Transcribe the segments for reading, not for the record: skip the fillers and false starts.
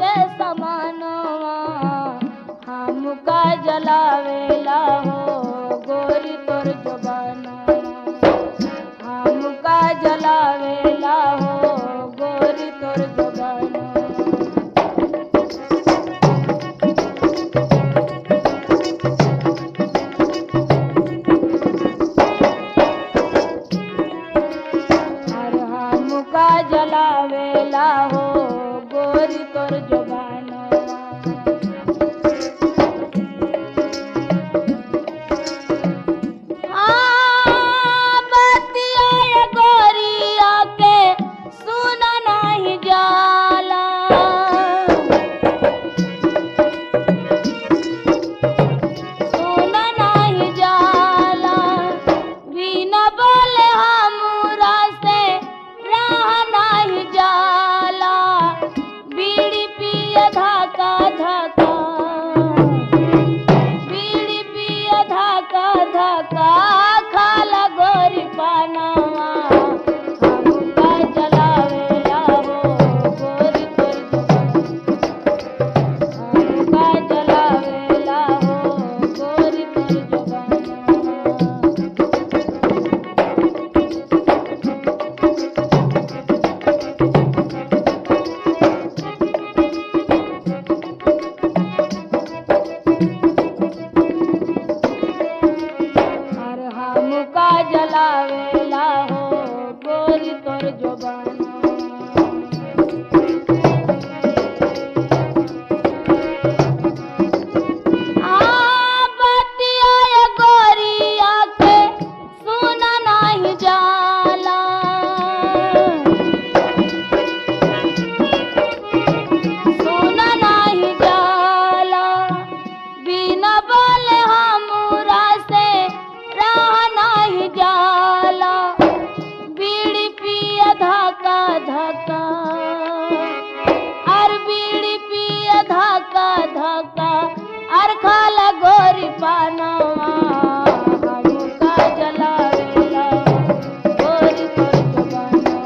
के समानवा हमका जलावेला हो गोरी तोर जुबानवा हमका जलावेला हो गोरी तोर जुबानवा। हमका जलावेला हो गोरी तोर जुबानवा। बतिया ये गोरिया के सुना नहीं जाला सुना नहीं जाला बिना बोले हमरा से रहा नहीं जाला बीड़ी पिए धक्का धक्का बीड़ी पिए धक्का धक्का खाला गोरी पानवा हमका जलावेला हो गोरी तोर जुबानवा हमका जलावेला हो गोरी तोर जुबानवा। हमका जलावेला हो गोरी तोर जुबानवा। बतिया ये गोरिया के सुना नहीं जाला सुना नहीं जाला बिना बोले हमरा से रहा नहीं जाला बीड़ी पिए धक्का धक्का और बीड़ी पिए धक्का धक्का और खाला गोरी पानवा हमका जलावेला गोरी तोर जुबानवा।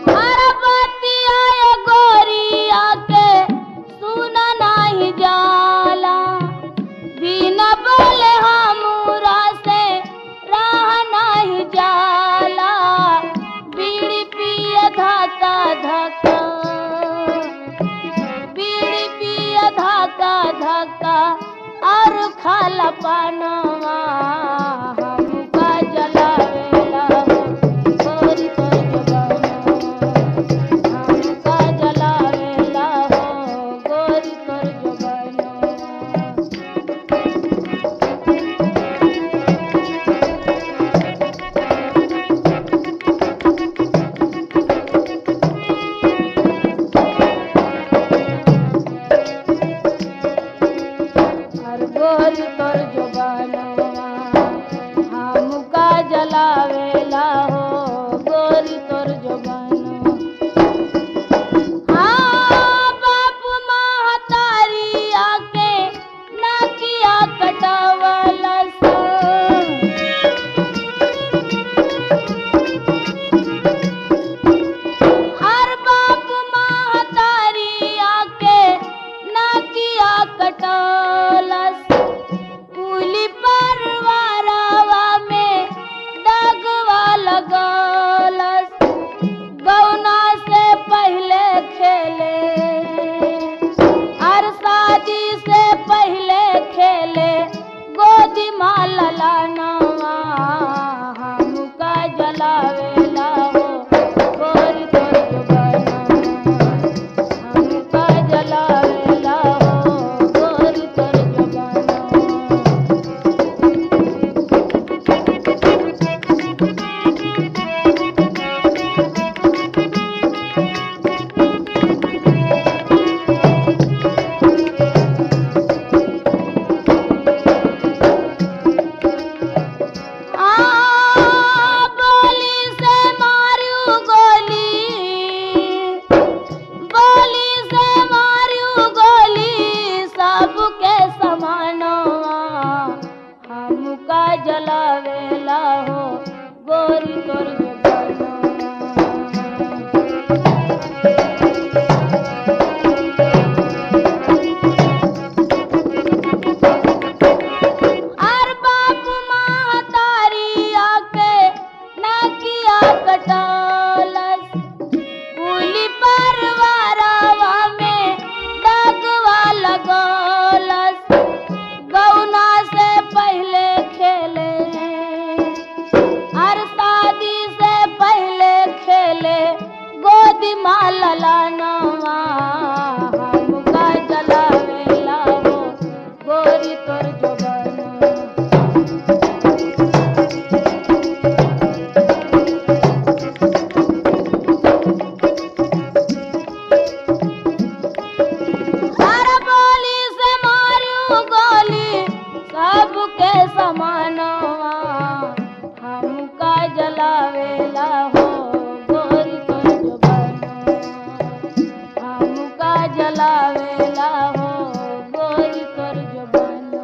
बतिया ये गोरिया के सुना नहीं जाला बिना बोले हमरा से रहा नहीं जाला बीड़ी पिए धक्का धक्का बीड़ी पिए धक्का धक्का और खाला पानवा हमका जलावेला हो गोरी तोर जुबानवा हमका जलावेला हो गोरी तोर जुबानवा। और गोरी तोर जुबानवा हमका जलावेला हो गोरी तोर जुबानवा। बाप महतारिया के नकिया कटावलस हर बाप महतारिया के नकिया कटौलस कुली परवारवा में दगवा लगौलस गौना से पहले खेले और शादी से पहले खेले गोदी माँ ललानवा हमका जलावेला हो गोरी तोर जुबानवा हमका जलावेला हो गोरी तोर जुबानवा। गोली सबके समानवा हमका जलावेला हो गोरी तोर जुबानवा हमका जलावेला हो गोरी तोर जुबानवा।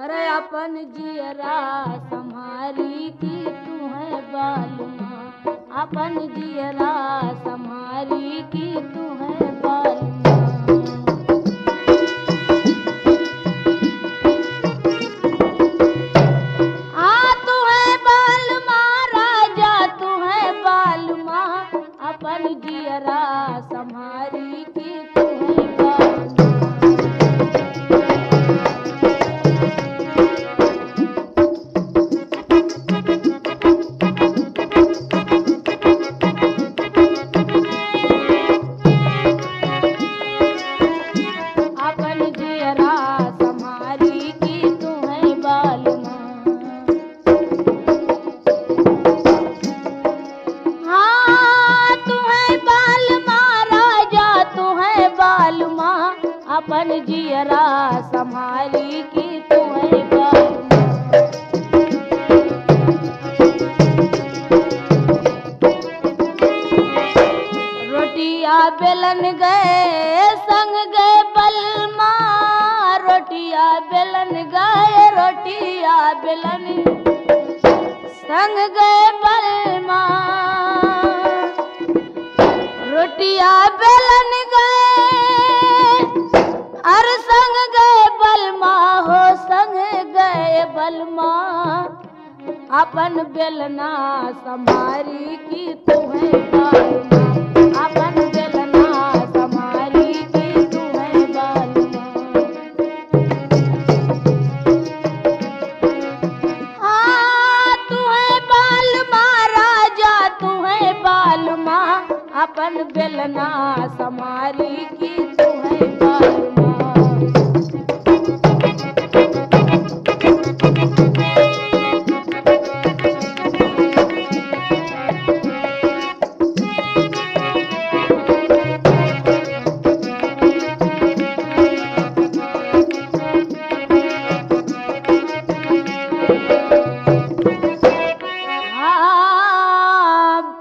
अरे अपन जियरा संहारी की तू है बालमा अपन जियरा संहारी की तू है बालमा। तू है बालमा राजा तू है बालमा अपन जियरा संहारी की तू है बालमा। अपन जियरा संभाली की तू है बालमा। रोटिया बेलन गए संग गए बलमा रोटिया बेलन गए रोटिया बेलन संग गए बलमा रोटिया बेलन गए अर संग गए बलमा हो संग गए बलमा अपन बेलना संभारी की तू है बालमा अपन बेलना संभारी की तू है बालमा। तू है बालमा राजा तू है बालमा अपन बेलना संभारी की तू है बालमा।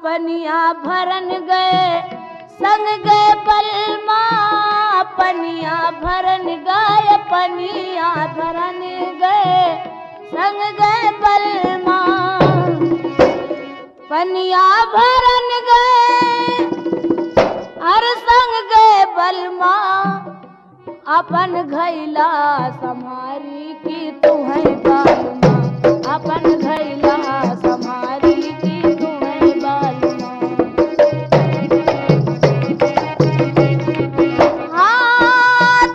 पनिया भरन गए संग गए बलमा पनिया भरन गए पनिया भरन गए संग गए बलमा पनिया भरन गए हर संग गए बलमा अपन घैला संभारी की तू है बालमा अपन घैला संभारी की तू है बालमा।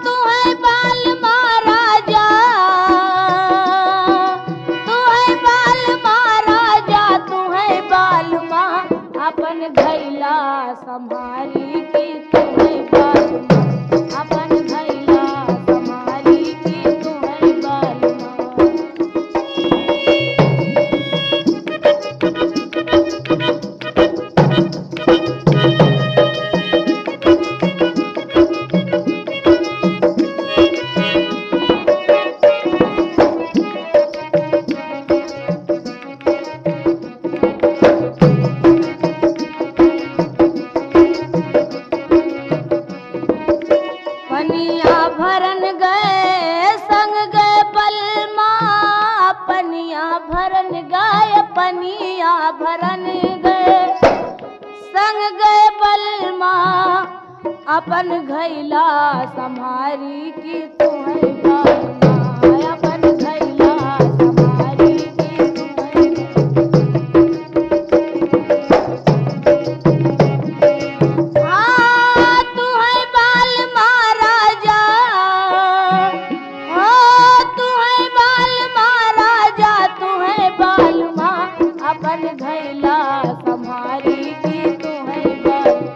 तू है बालमा राजा तू है बालमा राजा तू है बालमा अपन घैला संभारी की तू है बालमा अपन घैला संभारी की तू है बालमा। पनिया भरन गए संग गए बलमा पनिया भरन गए पनिया भरन गए संग गए बलमा अपन घैला संभारी की तू है बालमा अपन घैला संभारी की तू है तू है बालमा राजा तू है बालमा राजा तू है बालमा अपन घैला संभारी की तू है बालमा।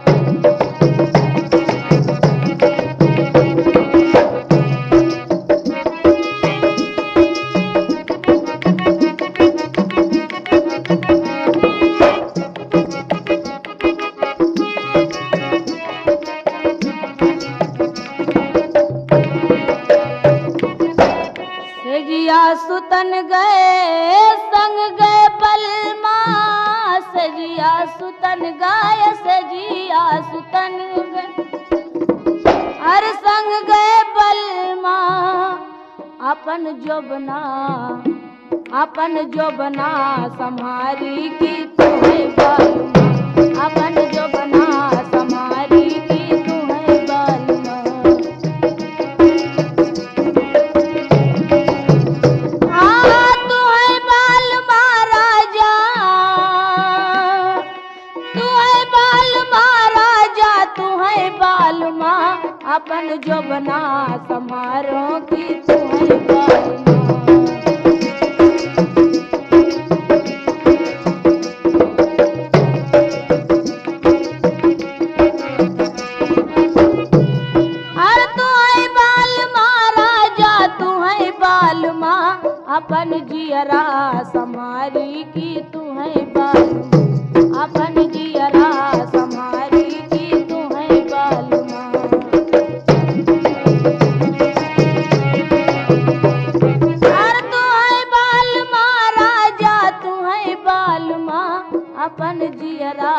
सुतन गए संग गए बलमा सजिया सुतन गाय सजिया सुतन गए हर संग गए बलमा अपन जोबना संहारी की तुम्हें बालमा अपन जोबना संहारी की तुम्हें बालमा तुम्हें बालमा राजा तुम्हें बालमा राजा तुम्हें बालमा अपन जोबना संहारो की तुम्हें बालमा अपन जियरा समारी की तुम्हें बालमा अपन जियरा समारी की तुम्हें बालमा हर तुम्हें बालमा राजा तुम्हें बालमा अपन जियरा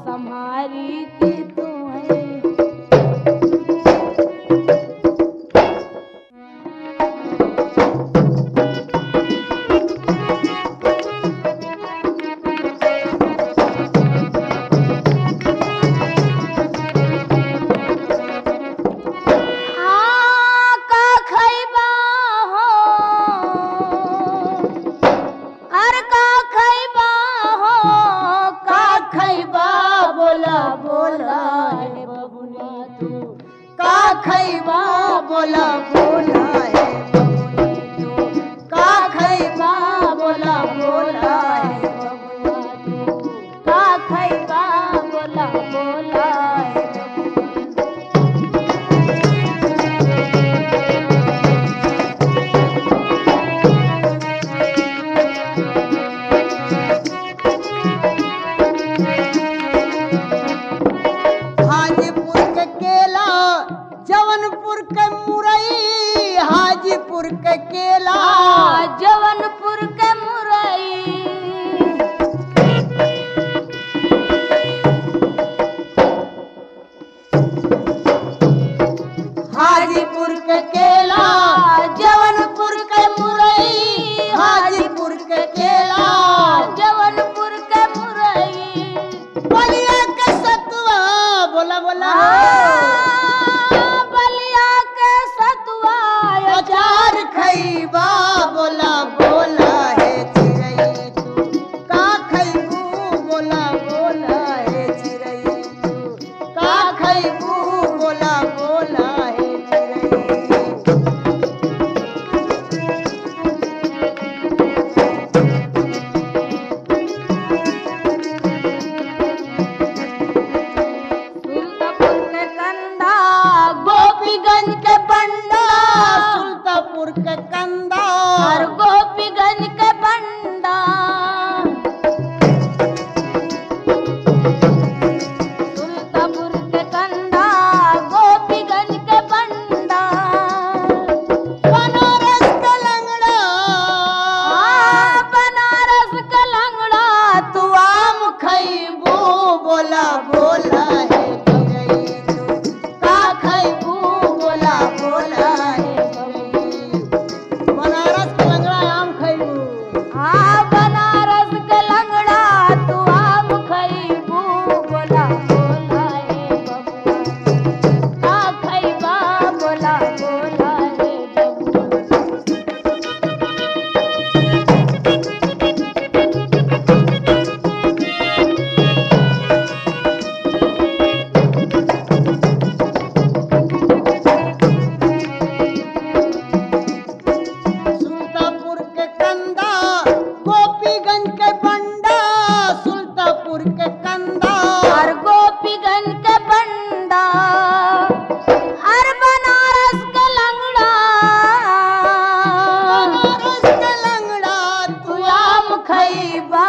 समारी की तुम्हें बोला बोला है बबुनी तू का खैबा बोला बोला है बबुआ तू का खैबा बोला बोला है हाजीपुर के केला जवनपुर के मुरई हाजीपुर के केला जवनपुर के मुरई हाजीपुर के केला जवनपुर के मुरई हाजीपुर के केला जवनपुर के मुरई बलिया के सतुआ बोला बोला अचार खैबा बोला बोला है चिरई तू का खैबू बोला बोला है चिरई तू का खैबू बोला बोला है सुल्तापुर के कंधा गोपीगंज के बंडा सुल्तापुर के कंधा और गोपीगंज के बंडा सुल्तापुर के कंधा गोपीगंज के बंडा बनारस का लंगड़ा बनारस का लंगड़ा तू आम खैबू बोला बोला है चिरई तू का खैबू बोला बोला है बनारस का लंगड़ा आम खैबू बनारस के लंगड़ा तू आम खैबू बोला बोला है बबुआ का खैबा बोला बोला है बबुआ सुल्तापुर के कंधा गोपीगंज के बंडा सुल्तापुर के कंधा और गोपीगंज के बंडा और बनारस के लंगड़ा बनारस का लंगड़ा तू आम खैबा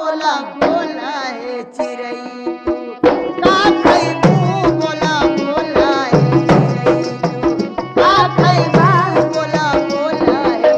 बोला बोला है चिरई तू का खैबू बोला बोला है चिरई तू का खैबा बोला बोला है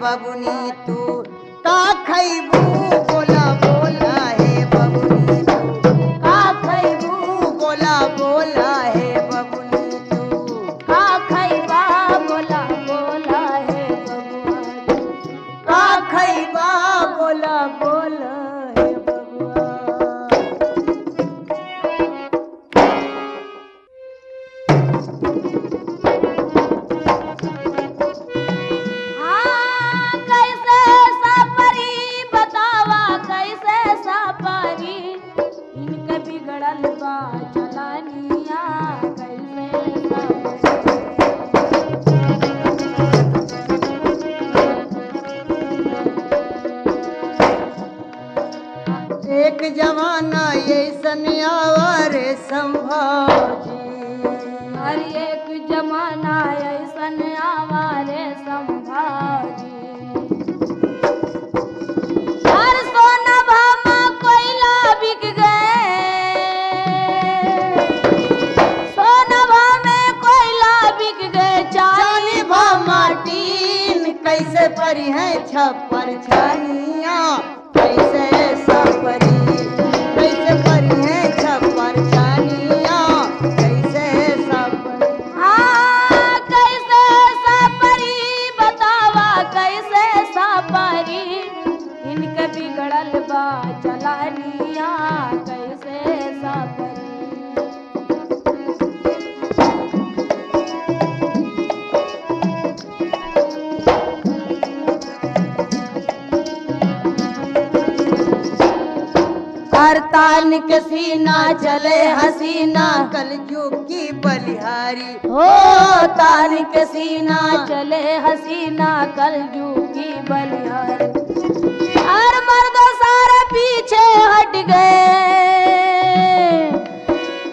बबुनी तू का खैबू बोला बोला है बबुनी तू का खैबू बोला बोला है बबुनी तू का खैबा बोला बोला है बबुआ का खैबा बोला बोला है बबुआ। हाँ कैसे सापरी बतावा कैसे सापरी इनके बिगड़ल बा चलानिया कैसे एक जमाना ऐसन आवारे संभाजी हर एक जमाना ऐसन आवारे संभाजी हर सोना भामा कोयला बिक गए सोना भामे कोयला बिक गए चाली भा माटीन कैसे परी है छप्पर छानिया कैसे सपरी कैसे परी है छप्पर छानिया कैसे सपरी। हाँ कैसे सापरी बतावा कैसे सापरी इनके बिगड़ल बा चलानिया कैसे सापरी। हर तान के सीना चले हसीना कल युग की बलिहारी हो तान के सीना चले हसीना कल की बलिहारी हर मर्द सारे पीछे हट गए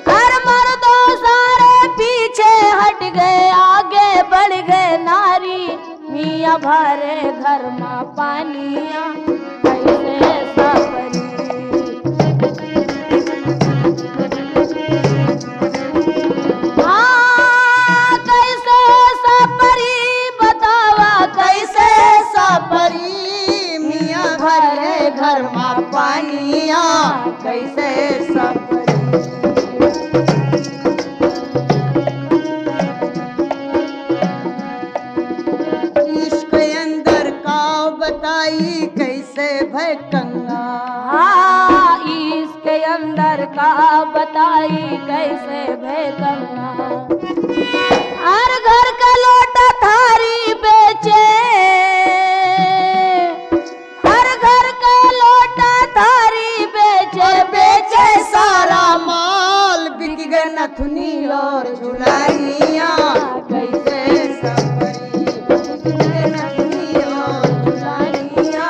हर मर्द सारे पीछे हट गए आगे बढ़ गए नारी मियाँ भरे घर में पानिया कैसे सापरी। हाँ कैसे सापरी बतावा कैसे सपरी मियाँ भरे घर में पानिया कैसे सपरी। इश्क अंदर का बताई कैसे भय कंगा हाँ इसके अंदर का बताई कैसे भेदना हर घर का लोटा थारी बेचे हर घर का लोटा थारी बेचे बेचे सारा माल बिक गए नथुनी और झुलाइया कैसे सपरी बिक गए नथुनी और झुलाइया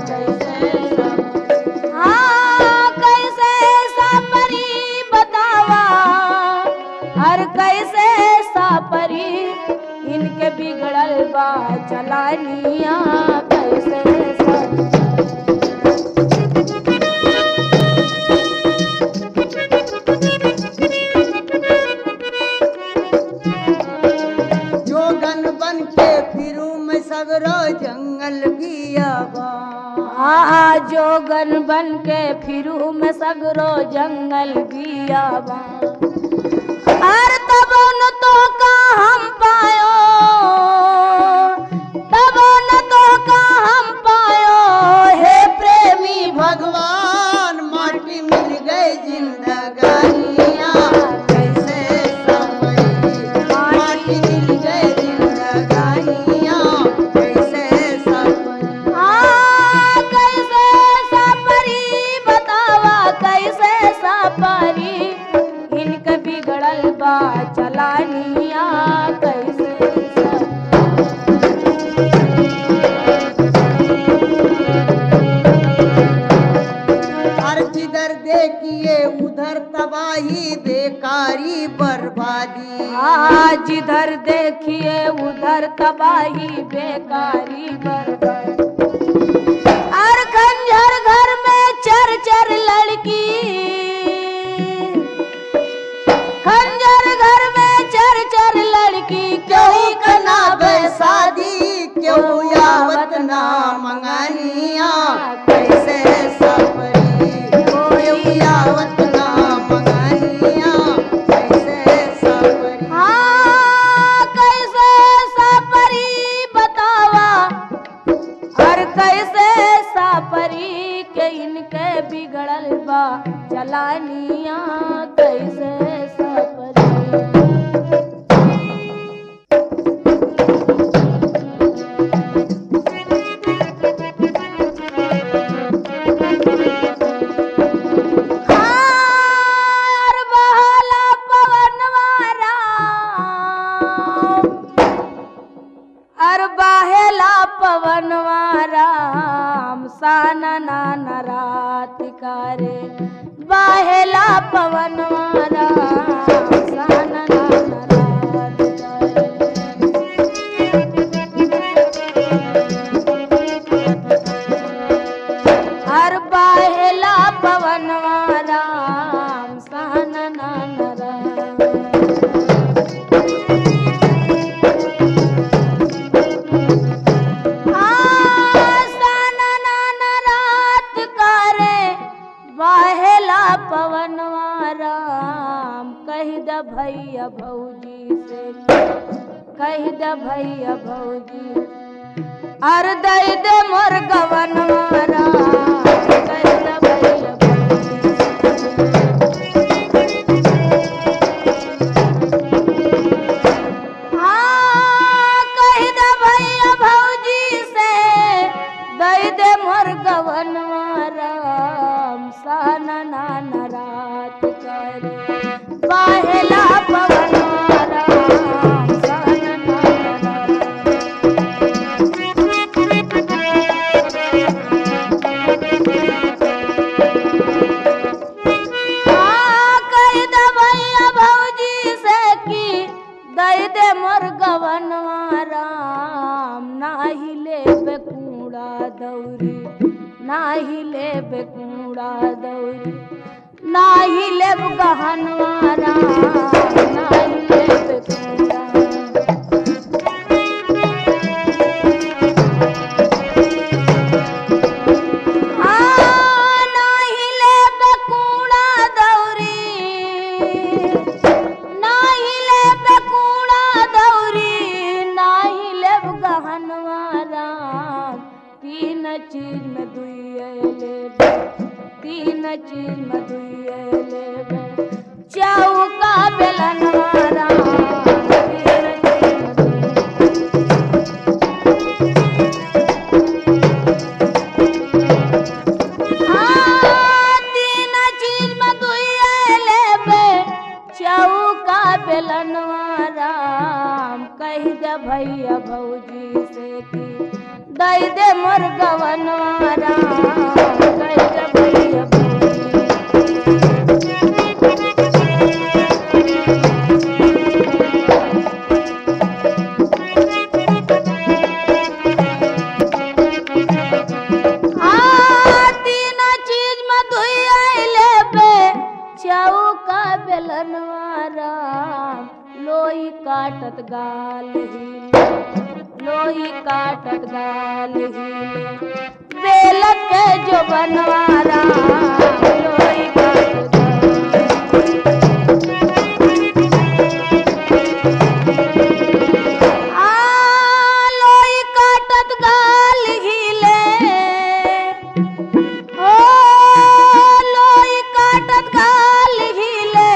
कैसे सपरी। हाँ कैसे सापरी बतावा हर कैसे सापरी इनके बिगड़ल बा चलानिया कैसे सापरी। जोगन बन के फिरू में सगरो जंगल बियाबा हाँ जोगन बन के फिरू में सगरो जंगल बियाबा हर तब न तो का हम पायो तब न तो का हम पायो हे प्रेमी भगवान माटी मिल गए जिंदगानिया कैसे सपरी माटी मिल गए जिंदगानिया कैसे सपरी। हाँ कैसे सापरी बतावा कैसे सापरी इनके बिगड़ल बा चलानिया कैसे हर जिधर देखिए उधर तबाही बेकारी बर्बादी हाँ जिधर देखिए उधर तबाही बेकारी बर्बादी हर खंजर घर में चर चर लड़की खंजर घर में चर चर लड़की क्यों कना बे शादी क्यों यावत आवत ना मंगनिया कैसे सपरी कोई आवत ना मंगनिया कैसे सपरी। हाँ कैसे सपरी बतावा और कैसे सपरी के इनके बिगड़ल बा चलानिया कैसे सपरी। हार बहला पवनवा राम, अर बाहेला पवनवा राम सानना न रात करे बाहेला पवनवा राम सानना न रात करे। हर बाहेला पवनवा राम सानना न रात। पवनवा राम कह द भैया भौजी से कह द भैया भौजी अर दई दे मोर गवनवा राम कह द भैया भौजी हाँ कह द भैया भौजी से दई दे मोर गवनवा राम सानना न रात करे बाहेला पवनवा राम सानना न रात। हाँ कह द भैया भौजी से कि दई दे मोर गवनवा राम नाही लेबे कूड़ा दौरी नाही लेबे कूड़ा दौरी नाही लेब गहनवा राम नाही लेबे कूड़ा। हाँ नाही लेबे कूड़ा दौरी नाही लेबे कूड़ा दौरी नाही लेब गहनवा राम तीन चीज में दुइये लेबे तीन चीज में दुइये लेबे चौका बेलनवा राम तीन चीज में हाँ तीन चीज में दुइये लेबे चौका बेलनवा राम कह दे भैया भौजी से कि दई दे मोर गवनवा राम कह दे भैया भौजी। हाँ तीन चीज में दुइये लेबे चौका बेलनवा राम लोई काटत गाल हिले लोई काटत गाल हिले बेलत के जो बनवा राम लोई काटत लोई काटत गाल हिले ओ लोई काटत गाल हिले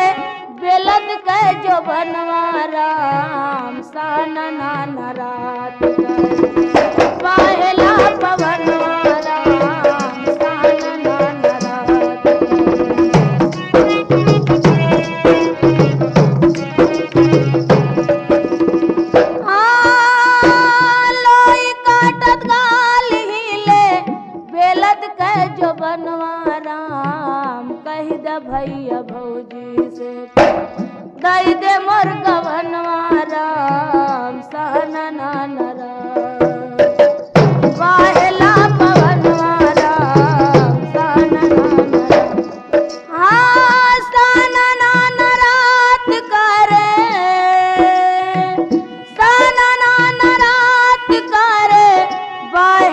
बेलत के जो बनवा राम सानना न रात करे बाहेला पवनवा राम सानना न रात लोई काटत गाल हिले बेलत के जो बनवा राम कह द भैया भौजी से दई दे मोर गवनवा राम सानना न रात बाहेला पवनवा राम सानना न रात। हाँ सानना न रात करे सानना न रात करे बाहेला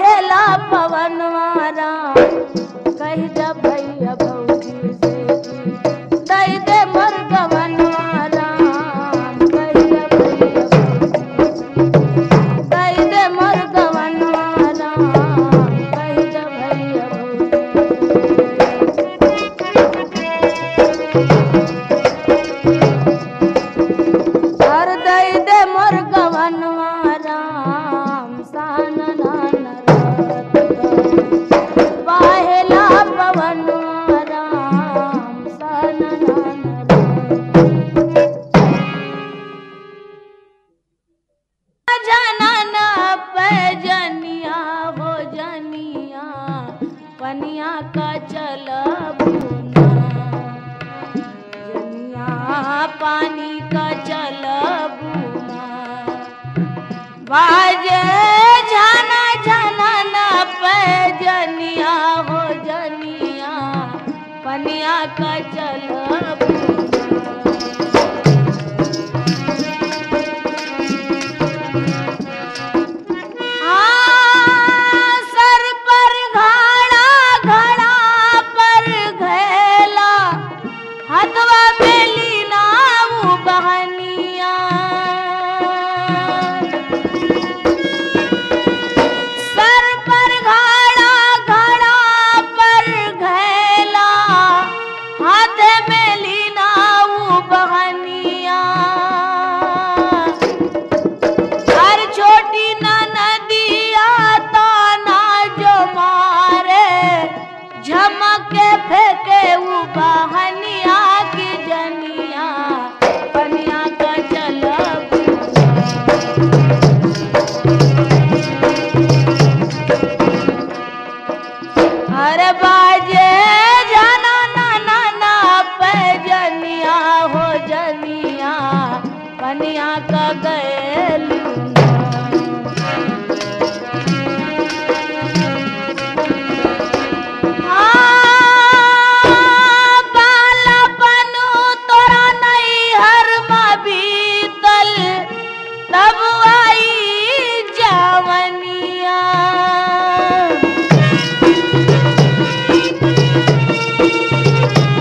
बाजे जाना जाना ना पैजनिया हो जनिया पनिया का चलब सर पर घाड़ा घड़ा पर घैला हथवा में लीना वो बहनिया सर पर घाड़ा घड़ा पर घैला हाथ में लीना वो बहनिया हर छोटी नदिया ताना जो मारे झमके फेंके वो बहनिया की जनिया पनिया का चलब अरे बाजे जाना ना ना ना पैजनिया हो जनिया पनिया का गैलू बालापनु तोरा नहीं हर बीतल तब आई जवनिया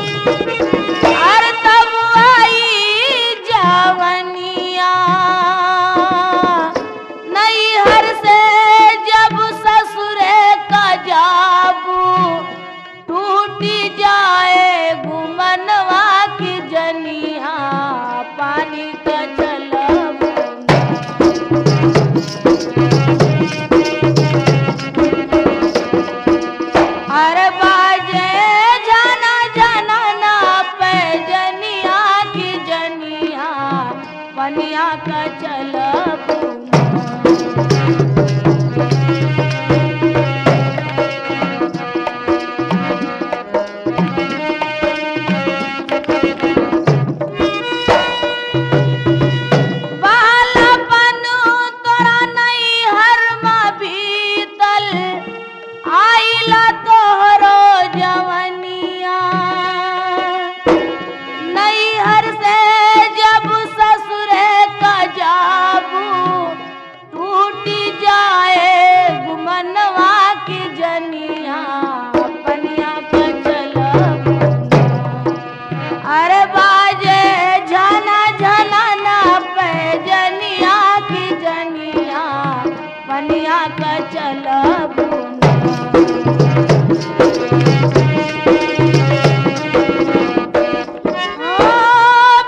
हर तब आई जवनिया नहीं हर से जब ससुरे का जाबू टूटी जाए गुमनवा की जनिया पानी का चलब अरे बाजे जाना जाना ना पैजनिया की जनिया पनिया का चलब बालापनु तोरा नहीं हर बीतल आइला तोहरो जवनिया नहीं हर से जब ससुरे का जाबू टूटी जाए गुमनवा की जनिया पनिया का चलब अरे बाजे जाना जाना ना पैजनिया की जनिया पनिया का चलब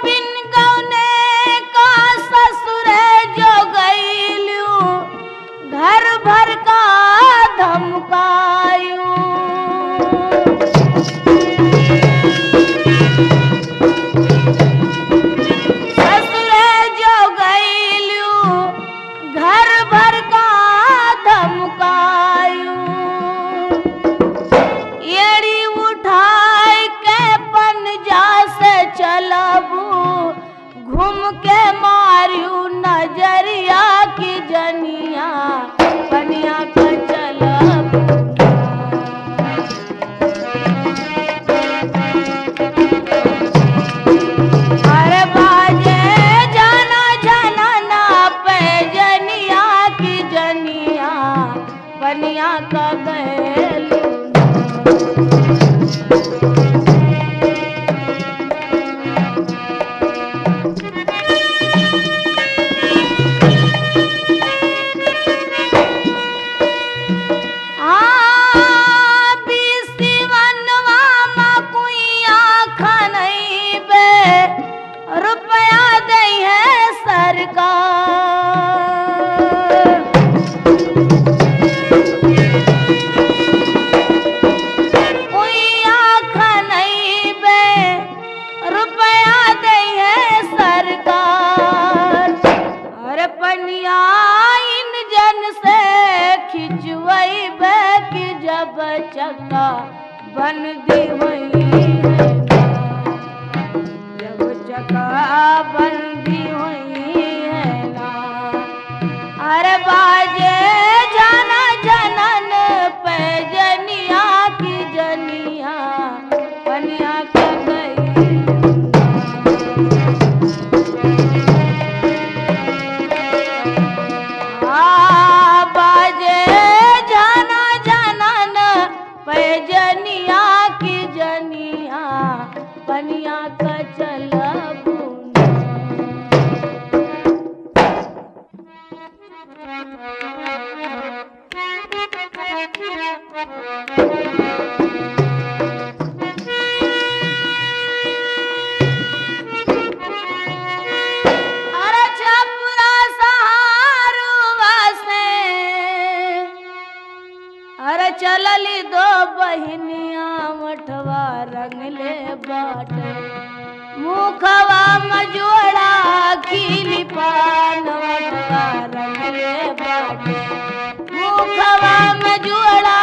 बिन गौने का ससुरे जो गईलू घर भर का धमकायू ससुरे जो गईलू घर भर का धमकायू एड़ी उठाई के पंजा से चलबू घूम के मारियू नजरिया की जनिया पनिया का चलब अरे बाजे जाना जाना ना पैजनिया की जनिया पनिया का गैलू रुपया दई है सरकार कोई आखा नहीं बे रुपया दई है सरकार अरे पनिया इन जन से खिंचवई बे कि जब चक्का बंदी हुई बंदी हुई है ना अरे पनिया का चलबू अरे छपरा सहारुआ से अरे चलली दो बहिनिया मठवा रंगले बाटे मुखवा मजोड़ा खिली पान मठवा रंगले बाटे मुखवा मजोड़ा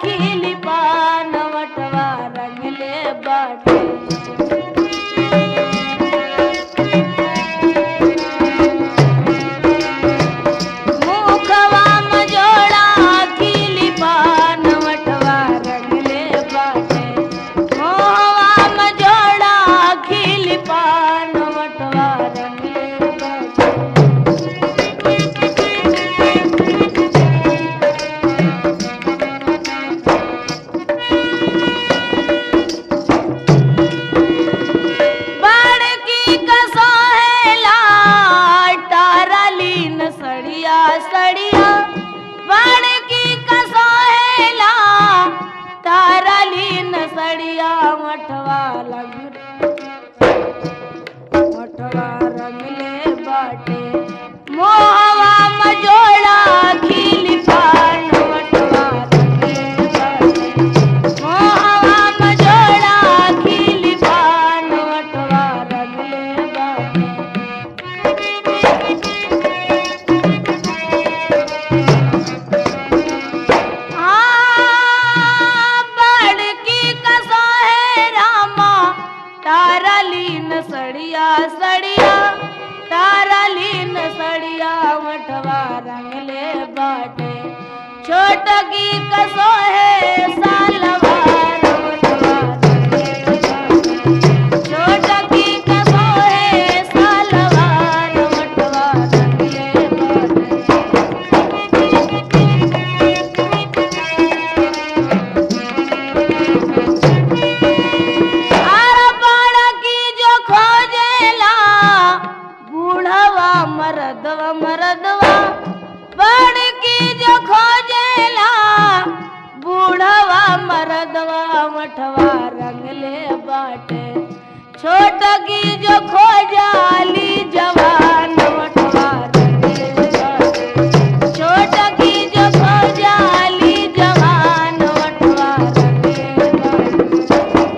खिली पान मठवा रंगले बाटे मुखवा मजोड़ा खिली पान मठवा रंगले बाटे मोहवा मजोड़ा खिली पान मठवा रंगले बाटे बड़की कसोहेला टारलीन सड़िया सड़िया बड़की कसोहेला टारलीन सड़िया मठवा रंगले बाटे मोहवा मजोड़ा खिली पान मठवा रंगले बाटे मोहवा मजोड़ा खिली पान मठवा रंगले बाटे बड़की कसोहे रामा तारलीन सड़िया सड़िया तारलीन सड़िया मठवा रंगले बाटे छोटकी कसोहे सालवार मठवा रंगले बाटे छोटकी कसोहे सालवार मठवा रंगले बाटे आर बड़की जो खोजेला बूढ़वा मरदवा मरदवा बड़की जो खोजेला बूढ़वा मरदवा मठवा रंगले बाटे छोटकी जो खोजाली जवान मठवा रंगले बाटे छोटकी जो खोजाली जवान मठवा रंगले बाटे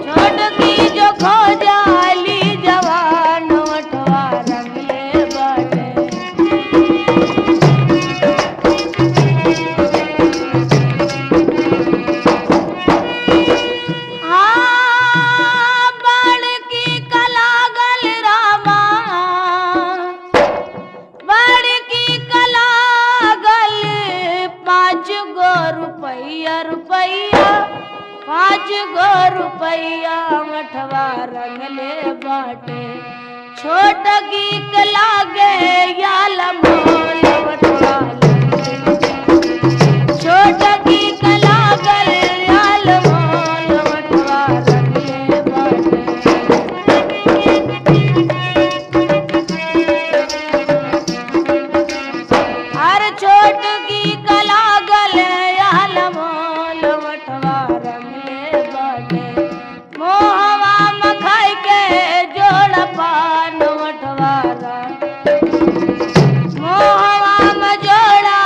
छोटकी जो खोजाली जवान मठवा रंगले बाटे बड़की कलागल रामा बड़की कलागल 5 गो रुपैया रुपैया 5 गो रुपैया मठवा रंगले बाटे छोटकी कलागे याल मोल मठवा छोटकी कलागल याल मोल मठवा रंगले बाटे हर छोटकी कलागल याल मोल मठवा रंगले बाटे मोहवा मखाई के जोड़ पान मठवा मोहवा मजोड़ा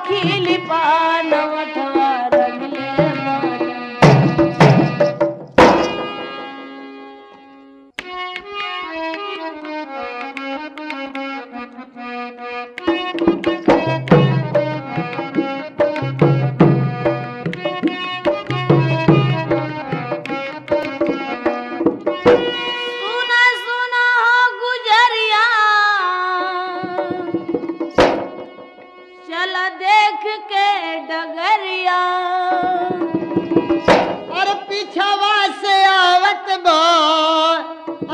खिली पान मठवा रंगले बाटे सुना सुना हो गुजरिया चल देख के डगरिया और पिछवा से आवत बा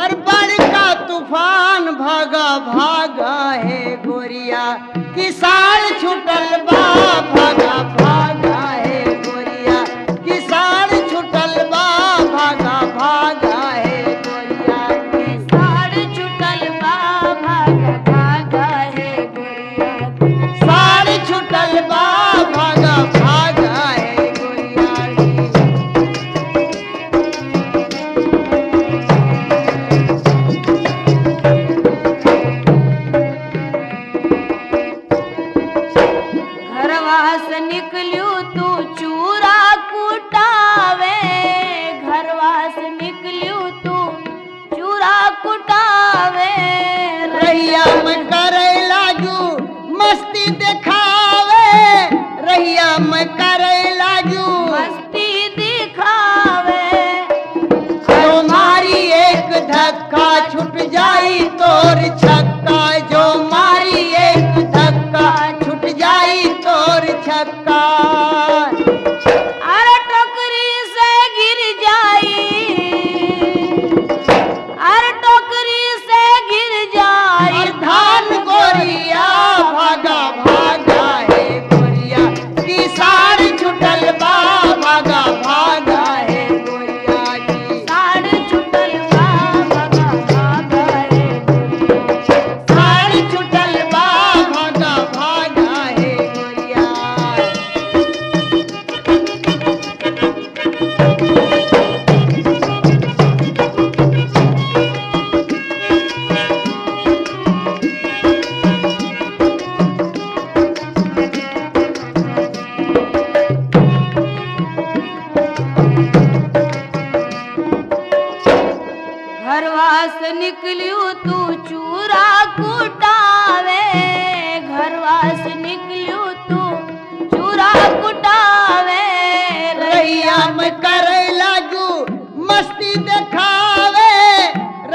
और बड़का तूफान भागा भागा है गोरिया किसान छुटल बा भागा भागा है गोरिया किसान छुटल बा भागा भागा है गोरिया दिखावे रहिया में करे लाजू मस्ती दिखावे रहिया में करे लाजू मस्ती दिखावे जो मारी एक धक्का छूट जाई तोर छक्का जो मारी एक धक्का छूट जाई तोर छक्का अरे टोकरी से गिर जाई अरे टोकरी से गिर जाई और धान गोरिया भागा भागा है गोरिया किसान छुटल बा भागा भागा है गोरिया की साड़ छुटल बा भागा भागा रे साड़ छुटल बा भागा भागा है गोरिया घरवा से निकलियो तू चूरा कुटावे घरवा से निकलियो तू चूरा कुटावे रैया में करे लाजू मस्ती दिखावे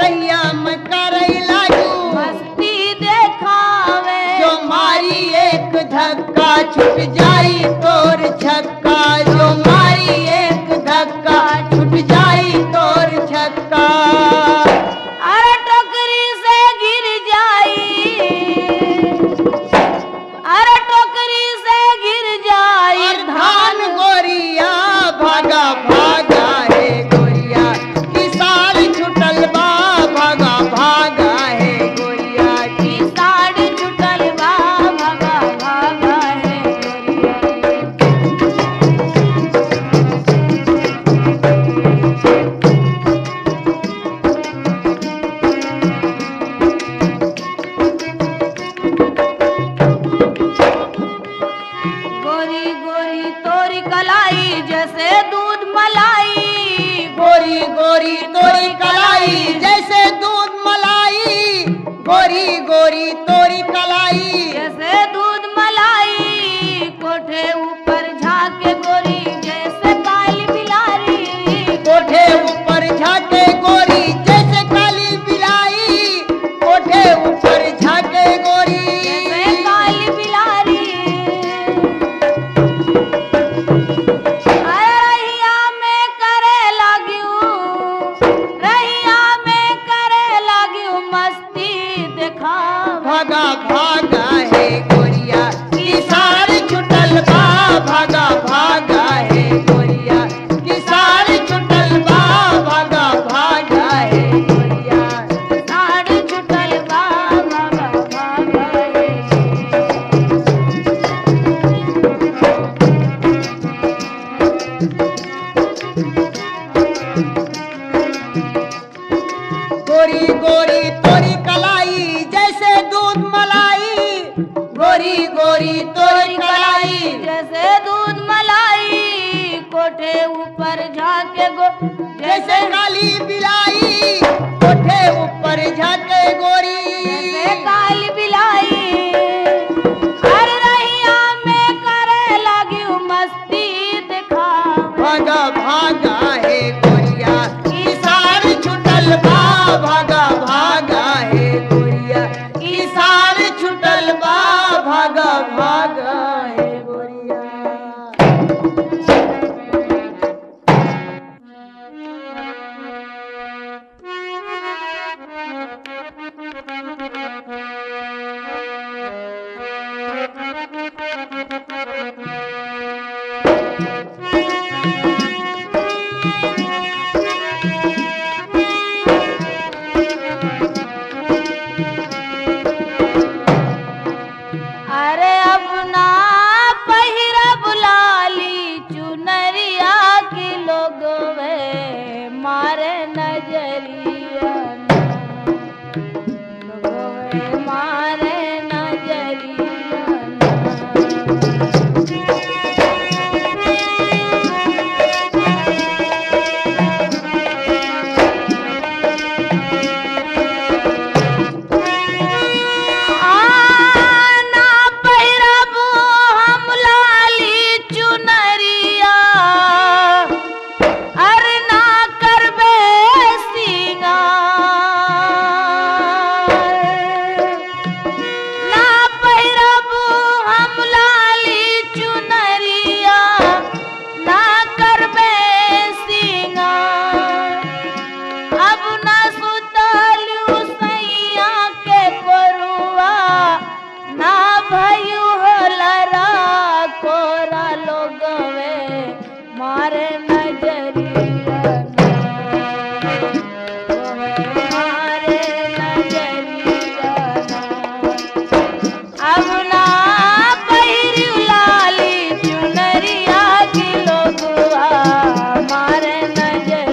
रैया में करे लाजू मस्ती देखावे जो मारी एक धक्का छूट जाई तोर छक्का जो मारी एक धक्का छूट जाई तोर छक्का अरे टोकरी से गिर जाई अरे टोकरी से गिर जाई और धान गोरिया भागा भागा है गोरिया किसान छुटल बा भागा भागा है गोरिया की की साड़ छुटल बा भागा भागा है गोरिया गोरी गोरी तोरी कलाई जैसे दूध मलाई गोरी गोरी तोरी कलाई जैसे दूध मलाई गोरी गोरी तोरी कलाई जैसे दूध मलाई कोठे ऊपर झाके गोरी जैसे काली बिलारी कोठे ऊपर झाके गोरी जैसे काली बिलाई कोठे ऊपर झाके गोरी जैसे काली बिलारी अरे रहिया में करे लागियो रहिया में करे लागियो मस्ती दिखावे भागा भागा है गोरिया किसान छुटल बा भागा भागा है गोरिया किसान छुटल बा भागा भागा है गोरिया साड़ छुटल बा भागा भागा रे गोरी गोरी तोरी कलाई जैसे दूध मलाई गोरी गोरी तोरी कलाई जैसे दूध मलाई कोठे ऊपर झाके गो जैसे काली बिलाई कोठे ऊपर झाके गोरी जैसे काली बिलाई हर रहिया में करे लागियो मस्ती दिखावे भागा भागा है गोरिया किसान छुटल बा भागा भागा है गोरिया किसान छुटल बा भागा भागा है गोरिया नजरिया ना। अब ना पहिरी लाली चुनरिया की लोगवा मारे नजरिया।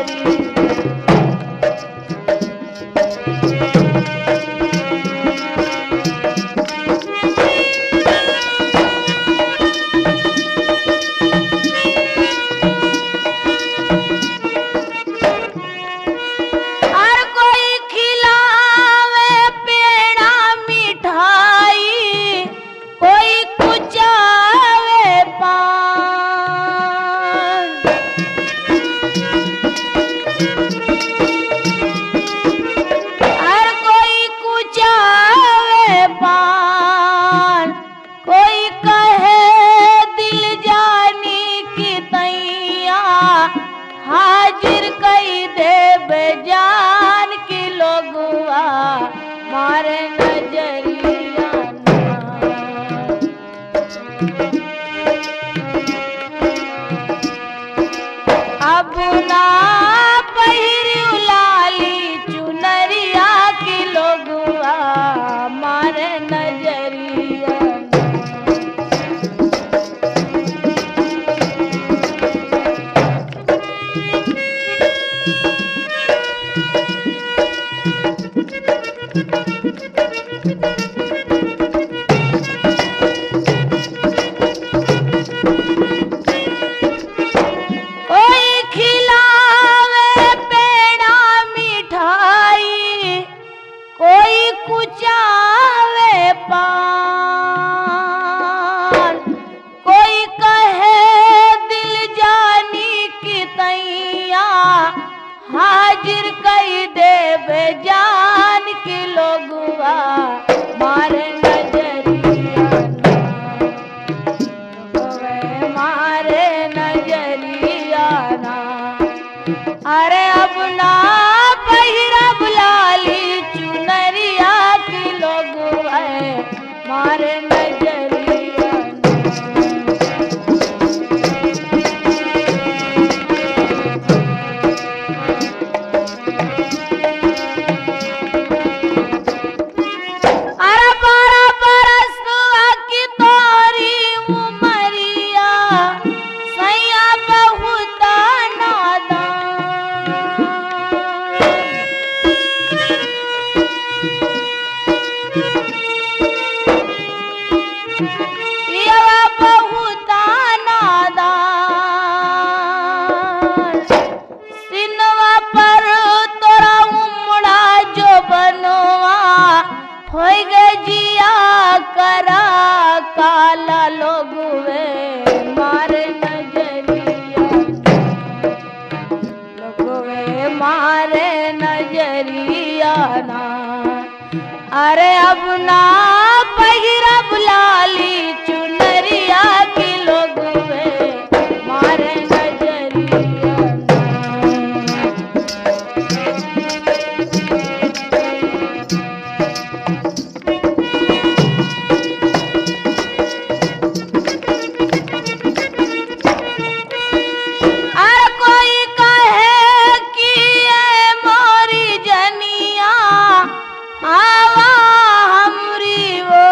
हर कोई खिलावे पेड़ा मिठाई, कोई कुचावे पान। हर कोई कुचावे पान, कोई कहे दिल जानी की तैया हाजिर कई दे बेजान की लोगवा मारे नजरिया ना। अब ना पहिरी लाली चुनरिया की लोगवा मारे नजरिया ना। कोई खिलावे पेड़ा मिठाई, कोई कुचावे पान, कोई कहे दिल जानी की तैया हाजिर कई दे बेजान की लोगवा मारे नजरिया ना। लोगवे मारे नजरिया ना। अरे अब ना पहिरब लाली चुनरिया की लोगवा मारे नजरिया ना। अरे 12 बरस की तोरी उमरिया, सैया बहुत नादान। पियवा बहुत नादान। सिनवा पर तोरा उमड़ा जो बनवा होई गे जिया करा काला लोगवे मारे नजरिया ना। लोगवे मारे नजरिया ना। अरे अब ना पहिरब लाली चुनरिया की लोगवे मारे नजरिया ना। हर कोई कहे कि ये मोरी जनिया आवा हमरी वो।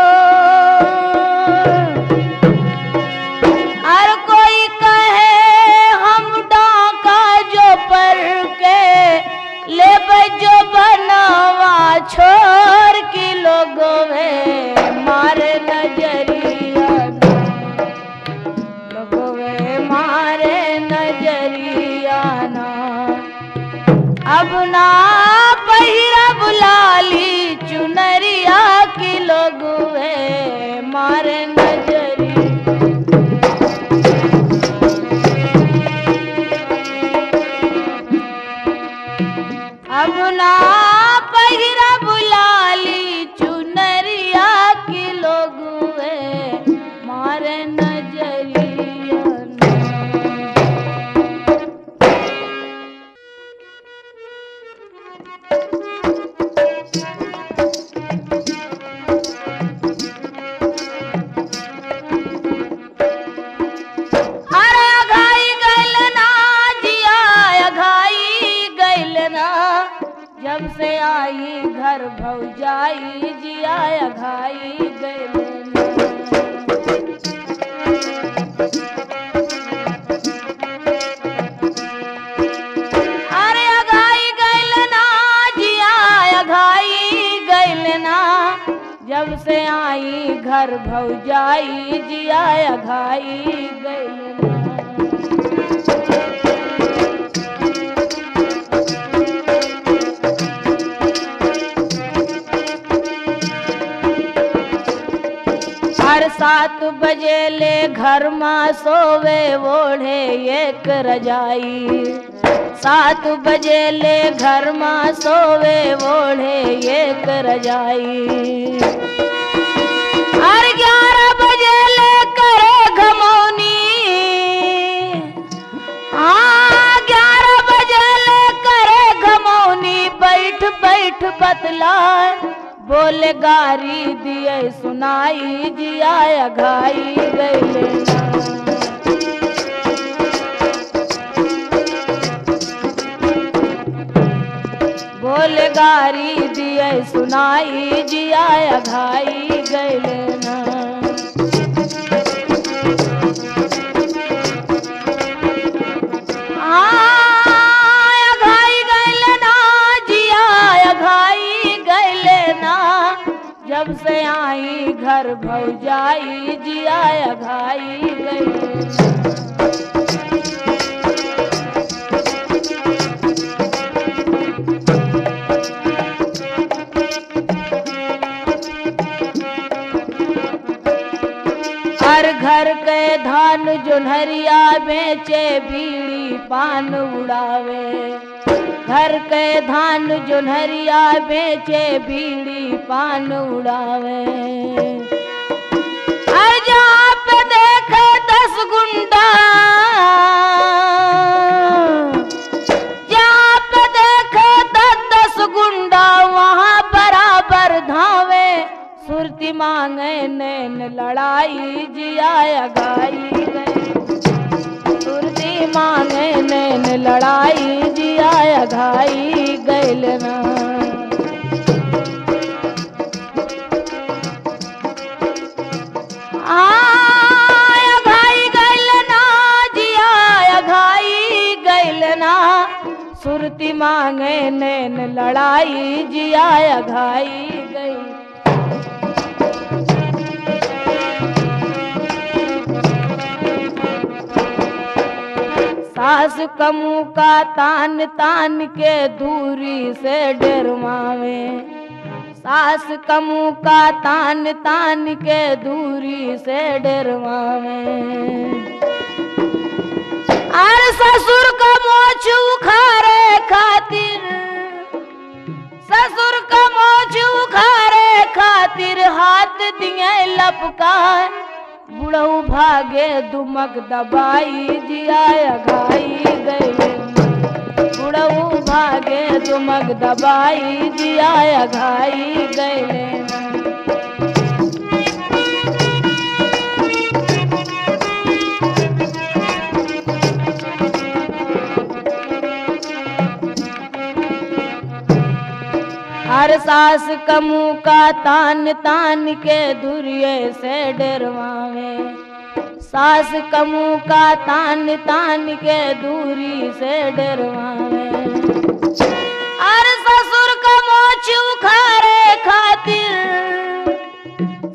आई घर भौजाई जिया अघाई गइल ना। अरे अघाई गइल ना जिया अघाई गइल ना, जब से आई घर भौजाई जिया अघाई गइल ना। हर 7 बजे ले घर माँ सोवे ओढ़े एक रजाई, 7 बजे ले घर माँ सोवे ओढ़े एक रजाई। हर 11 बजे ले करे घमौनी, हाँ 11 बजे ले करे घमौनी, बैठ बैठ बतलाए बोले गारी दिए सुनाई जिया अघाई गइले ना। बोले गारी दिए सुनाई जिया अघाई गइले ना। अघाई गइले ना जिया अघाई गइले ना, जब से आई घर भौजाई जिया अघाई गइले ना। हर घर के धान जोन्हरिया बेचे बीड़ी पान उड़ावे, घर के धान जोन्हरिया बेचे बीड़ी पान उड़ावे। हर जहाँ पे देखे 10 गुंडा, जहाँ पे देखे 10 गुंडा वहाँ बराबर धावे, सुरती मांगे नैन लड़ाई जिया अघाई गई। सुरती मांगे नैन लड़ाई जिया अघाई गइल ना। अघाई गइल ना जिया अघाई गइल ना, सुरती मांगे नैन लड़ाई जिया अघाई गई। सास कमू का तान तान के दूरी से डरवावे, सास कमू का तान तान के दूरी से डरवावे। अरे ससुर का मोछ उखाड़े खातिर, ससुर का मोछ उखाड़े खातिर हाथ दिए लपका, बुढ़ऊ भागे दुमक दबाई जिया अघाई गइले। बुढ़ऊ भागे दुमक दबाई जिया अघाई गइले। हर सास कमू का तान तान के धुरिये से डरवावे, सास कमू का तान तान के दूरी से डरवावे। हर ससुर का मोछ उखाड़े खातिर,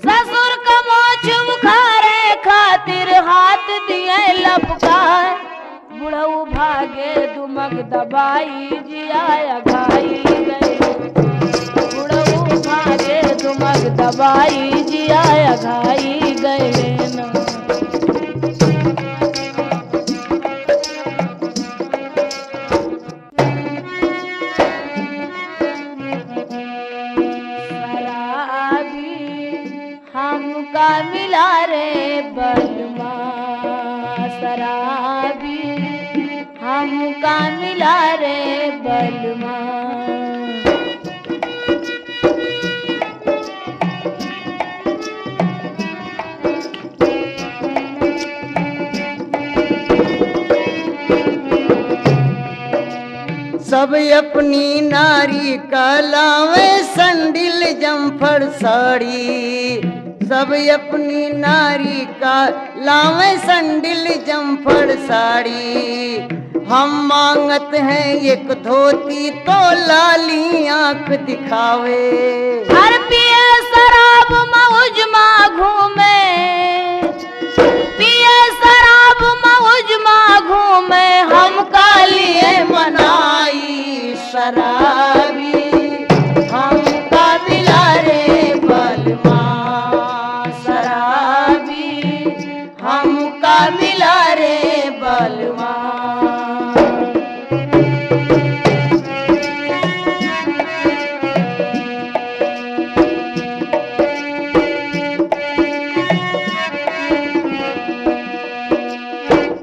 ससुर का मोछ उखाड़े खातिर हाथ दिए लपका, बुढ़ऊ भागे दुमक दबाई जिया अघाई गई। बुढ़ऊ भागे दुमक दबाई जिया अघाई गइले ना। हमका मिला रे बलमा शराबी, हमका मिला रे बलमा। सब अपनी नारी का लावे संडिल जम्फर साड़ी, सब अपनी नारी का लावे संडिल जम्फर साड़ी। हम मांगत हैं एक धोती तो लाली आंख दिखावे। हर पिए शराब मौज में घूमे, पिए शराब मौज में घूमे, हम कालिए मनाई शराबी, हम का मिला रे बलमा शराबी, हम का मिला रे बलमा।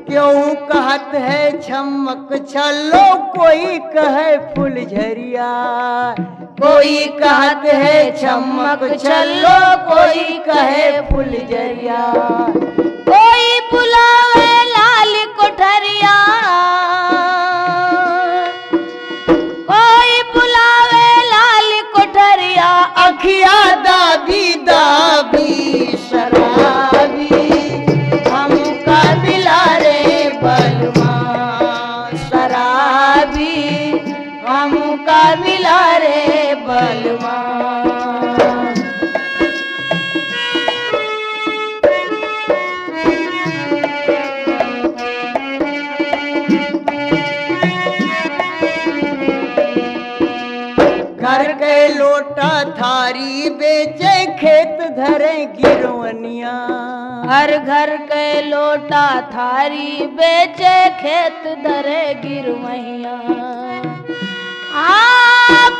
क्यों कहत है छमक छलो, कोई कहे फुलझरिया, कोई कहत है छमक छलो, कोई कहे फुलझरिया। कोई बुलावे लाल कोठरिया, कोई बुलावे लाल कोठरिया, अखिया दाबी दाबी शराबी, हम का मिला रे बलमा शराबी, हम का मिला रे बलमा। घर के लोटा थारी बेचे, खेत धरे गिरवनिया, हर घर के लोटा थारी बेचे, खेत धरे गिरवैया।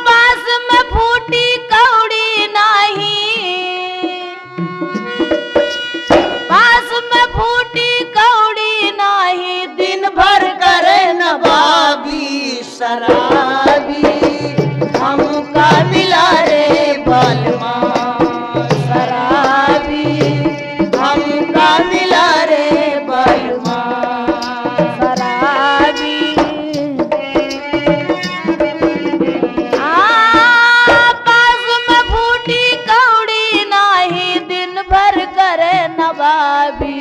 पास में फूटी कौड़ी नाही, पास में फूटी कौड़ी नाही, दिन भर करे नवाबी शराबी, हम का मिला रे बलमा शराबी, हम का मिला रे बलमा शराबी। पास में फूटी कौड़ी नाही, दिन भर करे नवाबी,